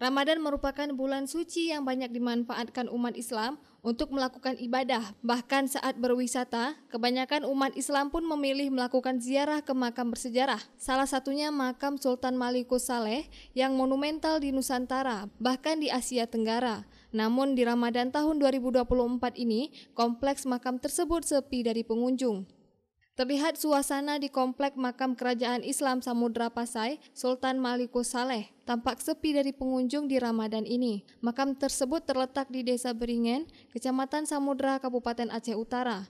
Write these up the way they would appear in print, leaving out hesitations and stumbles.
Ramadan merupakan bulan suci yang banyak dimanfaatkan umat Islam untuk melakukan ibadah. Bahkan saat berwisata, kebanyakan umat Islam pun memilih melakukan ziarah ke makam bersejarah. Salah satunya makam Sultan Malikus Saleh yang monumental di Nusantara, bahkan di Asia Tenggara. Namun di Ramadan tahun 2024 ini, kompleks makam tersebut sepi dari pengunjung. Terlihat suasana di komplek makam Kerajaan Islam Samudra Pasai, Sultan Malikus Saleh, tampak sepi dari pengunjung di Ramadan ini. Makam tersebut terletak di Desa Beringen, Kecamatan Samudra, Kabupaten Aceh Utara.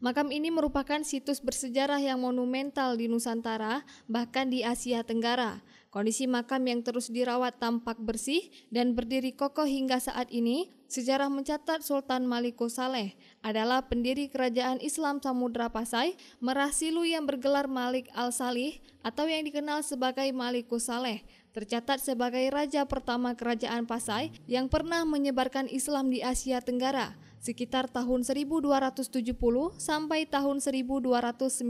Makam ini merupakan situs bersejarah yang monumental di Nusantara, bahkan di Asia Tenggara. Kondisi makam yang terus dirawat tampak bersih dan berdiri kokoh hingga saat ini. Sejarah mencatat Sultan Malikus Saleh adalah pendiri Kerajaan Islam Samudra Pasai, Merah Silu yang bergelar Malik Al-Salih atau yang dikenal sebagai Malikus Saleh. Tercatat sebagai raja pertama Kerajaan Pasai yang pernah menyebarkan Islam di Asia Tenggara sekitar tahun 1270 sampai tahun 1297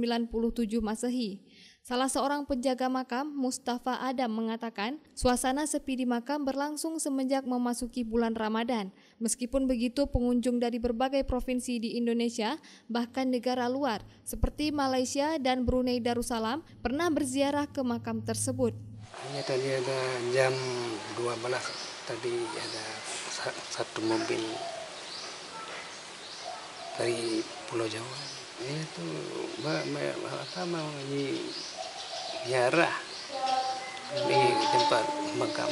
Masehi. Salah seorang penjaga makam, Mustafa Adam, mengatakan suasana sepi di makam berlangsung semenjak memasuki bulan Ramadan. Meskipun begitu, pengunjung dari berbagai provinsi di Indonesia, bahkan negara luar seperti Malaysia dan Brunei Darussalam pernah berziarah ke makam tersebut. Hanya tadi ada jam 12 tadi ada satu mobil dari Pulau Jawa. Itu mau ziarah di tempat makam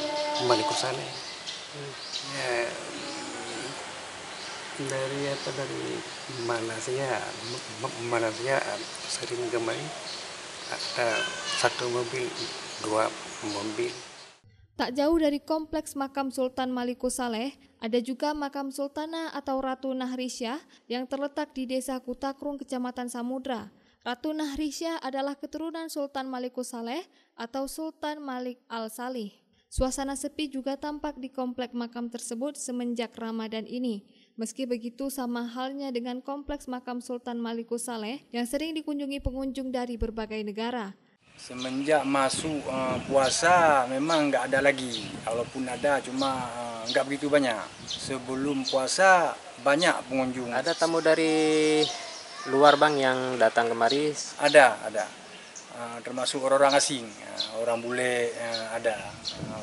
Malikus Saleh. Ya, dari Malaysia sering kembali ada satu mobil, dua mobil. Tak jauh dari kompleks makam Sultan Malikus Saleh, ada juga makam Sultanah atau Ratu Nahrisyah yang terletak di Desa Kutakrung, Kecamatan Samudra. Ratu Nahrisyah adalah keturunan Sultan Malikus Saleh atau Sultan Malik Al-Salih. Suasana sepi juga tampak di komplek makam tersebut semenjak Ramadan ini. Meski begitu, sama halnya dengan kompleks makam Sultan Malikus Saleh yang sering dikunjungi pengunjung dari berbagai negara. Semenjak masuk puasa memang nggak ada lagi, walaupun ada cuma nggak begitu banyak. Sebelum puasa banyak pengunjung. Ada tamu dari luar bang yang datang kemari? Ada. Termasuk orang-orang asing, orang bule ada.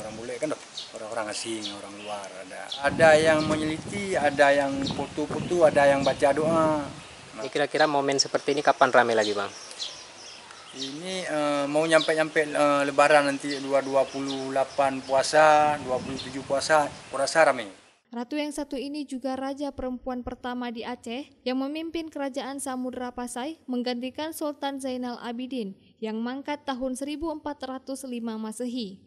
Orang bule kan orang-orang asing, orang luar ada. Ada yang meneliti, ada yang foto-foto, ada yang baca doa. Ini kira-kira momen seperti ini kapan ramai lagi bang? Ini mau nyampe Lebaran nanti 28 puasa, 27 puasa, kurasa ramai. Ratu yang satu ini juga raja perempuan pertama di Aceh yang memimpin Kerajaan Samudra Pasai menggantikan Sultan Zainal Abidin yang mangkat tahun 1405 Masehi.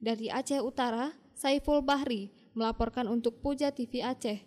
Dari Aceh Utara, Saiful Bahri melaporkan untuk Puja TV Aceh.